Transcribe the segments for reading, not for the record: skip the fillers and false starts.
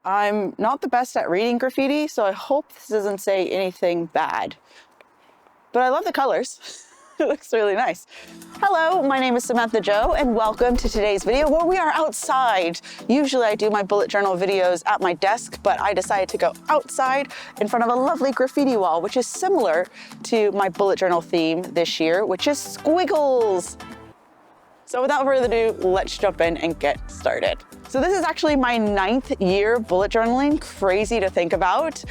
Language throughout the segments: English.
I'm not the best at reading graffiti, so I hope this doesn't say anything bad. But I love the colors. It looks really nice. Hello, my name is Samantha Jo, and welcome to today's video where we are outside. Usually I do my bullet journal videos at my desk, but I decided to go outside in front of a lovely graffiti wall, which is similar to my bullet journal theme this year, which is squiggles. So without further ado, let's jump in and get started. So this is actually my 9th year bullet journaling, crazy to think about.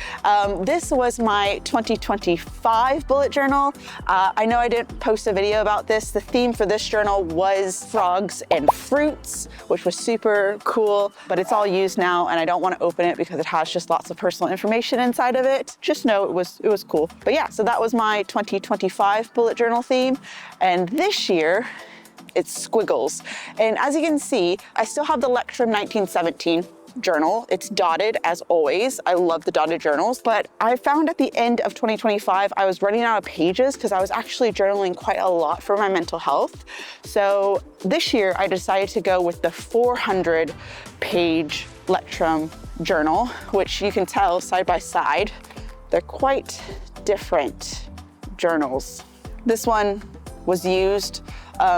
This was my 2025 bullet journal. I know I didn't post a video about this. The theme for this journal was frogs and fruits, which was super cool, but it's all used now and I don't want to open it because it has just lots of personal information inside of it. Just know it was cool. But yeah, so that was my 2025 bullet journal theme. And this year, it's squiggles. And as you can see, I still have the Lectrum 1917 journal. It's dotted as always. I love the dotted journals, but I found at the end of 2025, I was running out of pages because I was actually journaling quite a lot for my mental health. So this year I decided to go with the 400-page Lectrum journal, which you can tell side by side, they're quite different journals. This one was used,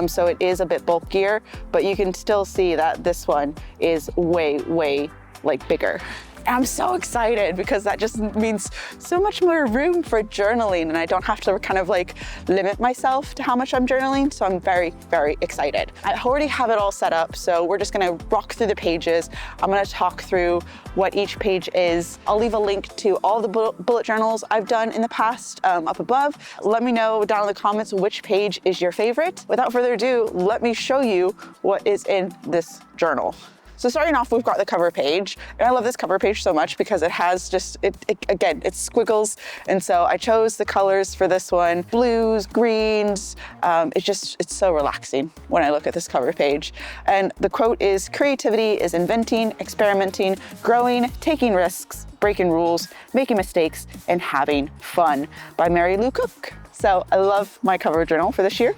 so it is a bit bulkier, but you can still see that this one is way like bigger. I'm so excited because that just means so much more room for journaling and I don't have to kind of like limit myself to how much I'm journaling. So I'm very excited. I already have it all set up, so we're just gonna rock through the pages. I'm gonna talk through what each page is. I'll leave a link to all the bullet journals I've done in the past up above. Let me know down in the comments which page is your favorite. Without further ado, let me show you what is in this journal. So starting off, we've got the cover page. And I love this cover page so much because it has just, again, it's squiggles. And so I chose the colors for this one, blues, greens. It's so relaxing when I look at this cover page. And the quote is, "Creativity is inventing, experimenting, growing, taking risks, breaking rules, making mistakes, and having fun," by Mary Lou Cook. So I love my cover journal for this year.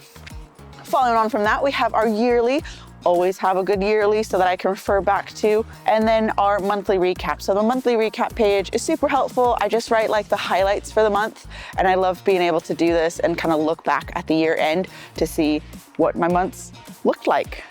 Following on from that, we have our yearly. Always have a good yearly so that I can refer back to, and then our monthly recap. So the monthly recap page is super helpful. I just write like the highlights for the month, and I love being able to do this and kind of look back at the year end to see what my months looked like.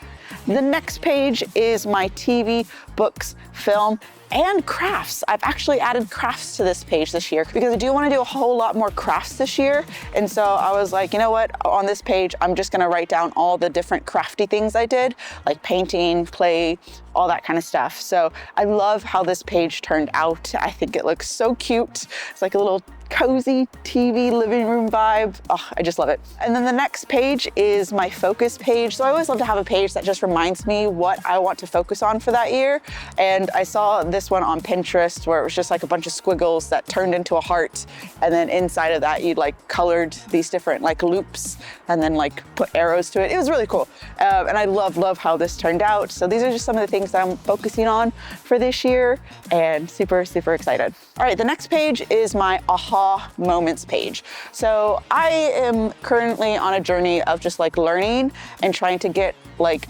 The next page is my TV, books, film, and crafts. I've actually added crafts to this page this year because I do want to do a whole lot more crafts this year. And so I was like, you know what, on this page, I'm just gonna write down all the different crafty things I did, like painting, clay, all that kind of stuff. So I love how this page turned out. I think it looks so cute. It's like a little cozy TV living room vibe. Oh, I just love it. And then the next page is my focus page. So I always love to have a page that just reminds me what I want to focus on for that year. And I saw this one on Pinterest where it was just like a bunch of squiggles that turned into a heart. And then inside of that, you'd like colored these different like loops and then like put arrows to it. It was really cool. And I love how this turned out. So these are just some of the things that I'm focusing on for this year and super excited. All right, the next page is my aha moments page. So I am currently on a journey of just like learning and trying to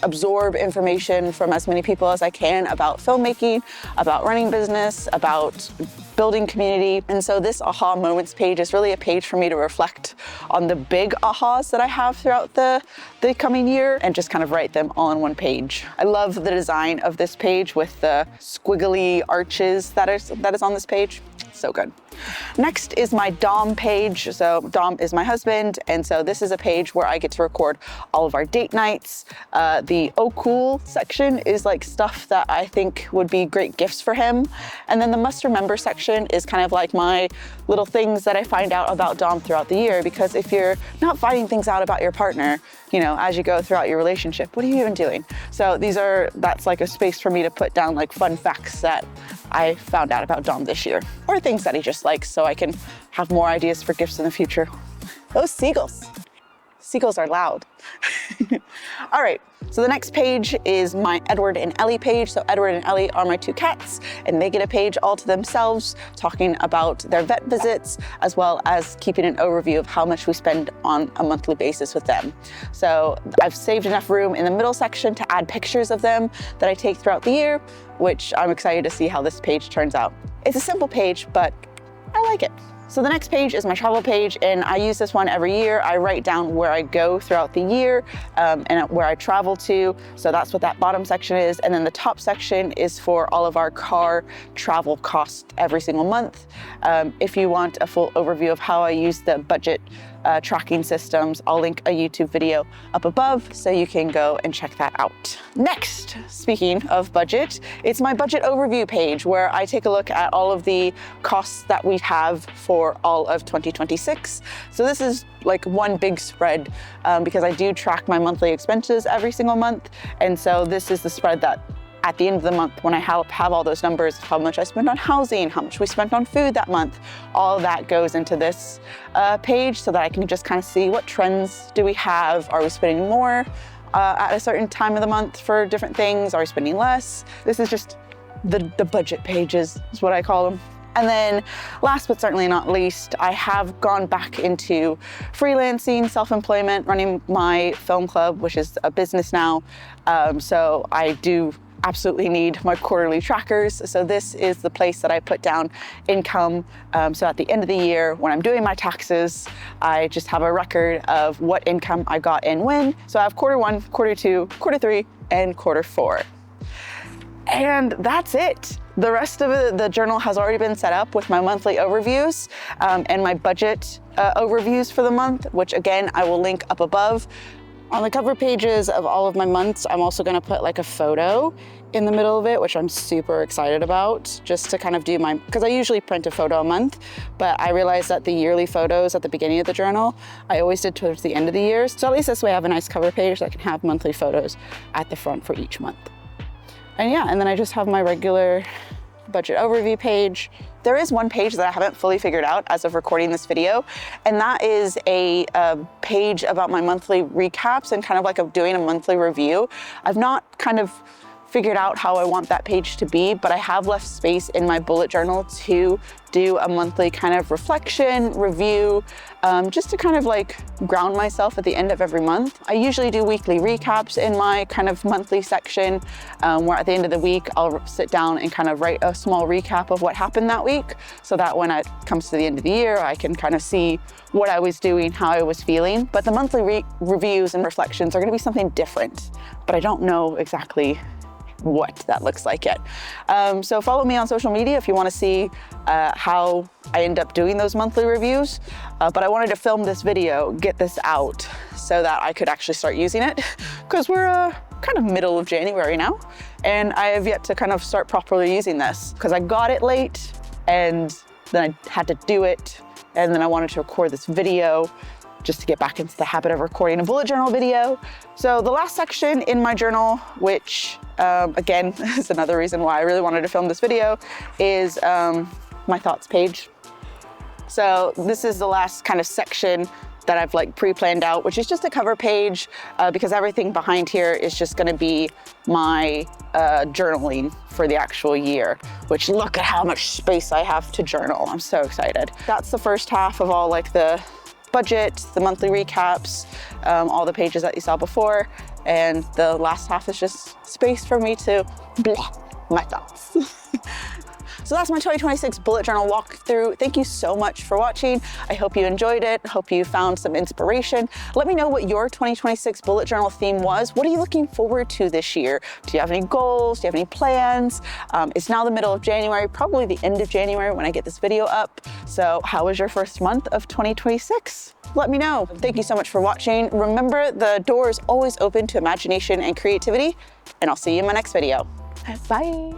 absorb information from as many people as I can about filmmaking, about running business, about building community. And so this aha moments page is really a page for me to reflect on the big ahas that I have throughout the coming year and just kind of write them all in one page. I love the design of this page with the squiggly arches that is on this page. So good. Next is my Dom page. So Dom is my husband. And so this is a page where I get to record all of our date nights. The oh cool section is like stuff that I think would be great gifts for him. And then the must remember section is kind of like my little things that I find out about Dom throughout the year. Because if you're not finding things out about your partner, you know, as you go throughout your relationship, what are you even doing? So that's like a space for me to put down like fun facts that I found out about Dom this year, or things that he just likes, so I can have more ideas for gifts in the future. Those seagulls. Seagulls are loud. All right, So the next page is my Edward and Ellie page. So Edward and Ellie are my two cats, and they get a page all to themselves talking about their vet visits, as well as keeping an overview of how much we spend on a monthly basis with them. So I've saved enough room in the middle section to add pictures of them that I take throughout the year, which I'm excited to see how this page turns out. It's a simple page, but I like it. So the next page is my travel page, and I use this one every year. I write down where I go throughout the year and where I travel to. So that's what that bottom section is. And then the top section is for all of our car travel costs every single month. If you want a full overview of how I use the budget tracking systems, I'll link a YouTube video up above so you can go and check that out. Next, speaking of budget, it's my budget overview page where I take a look at all of the costs that we have for all of 2026. So this is like one big spread because I do track my monthly expenses every single month. And so this is the spread that at the end of the month, when I have all those numbers, how much I spent on housing, how much we spent on food that month, all of that goes into this page so that I can just kind of see what trends do we have. Are we spending more at a certain time of the month for different things? Are we spending less? This is just the budget pages is what I call them. And then last but certainly not least, I have gone back into freelancing, self-employment, running my film club, which is a business now. So I do absolutely need my quarterly trackers. So this is the place that I put down income. So at the end of the year, when I'm doing my taxes, I just have a record of what income I got in when. So I have quarter one, quarter two, quarter three, and quarter four. And that's it. The rest of the journal has already been set up with my monthly overviews and my budget overviews for the month, which again, I will link up above. On the cover pages of all of my months, I'm also gonna put like a photo in the middle of it, which I'm super excited about, just to kind of do because I usually print a photo a month, but I realized that the yearly photos at the beginning of the journal, I always did towards the end of the year. So at least this way I have a nice cover page that I can have monthly photos at the front for each month. And yeah, and then I just have my regular budget overview page. There is one page that I haven't fully figured out as of recording this video, and that is a page about my monthly recaps and kind of like doing a monthly review. I've not kind of figured out how I want that page to be, but I have left space in my bullet journal to do a monthly kind of reflection, review, just to kind of like ground myself at the end of every month. I usually do weekly recaps in my kind of monthly section, where at the end of the week, I'll sit down and kind of write a small recap of what happened that week, so that when it comes to the end of the year, I can kind of see what I was doing, how I was feeling. But the monthly reviews and reflections are gonna be something different, but I don't know exactly what that looks like yet. So follow me on social media if you want to see how I end up doing those monthly reviews. But I wanted to film this video, get this out so that I could actually start using it, because we're kind of middle of January now, and I have yet to kind of start properly using this because I got it late and then I had to do it, and then I wanted to record this video just to get back into the habit of recording a bullet journal video. So the last section in my journal, which again is another reason why I really wanted to film this video, is my thoughts page. So this is the last kind of section that I've like pre-planned out, which is just a cover page because everything behind here is just gonna be my journaling for the actual year, which look at how much space I have to journal. I'm so excited. That's the first half of all like the budget, the monthly recaps, all the pages that you saw before. And the last half is just space for me to blah my thoughts. So that's my 2026 bullet journal walkthrough. Thank you so much for watching. I hope you enjoyed it. Hope you found some inspiration. Let me know what your 2026 bullet journal theme was. What are you looking forward to this year? Do you have any goals? Do you have any plans? It's now the middle of January, probably the end of January when I get this video up. So how was your first month of 2026? Let me know. Thank you so much for watching. Remember, the door is always open to imagination and creativity, and I'll see you in my next video. Bye.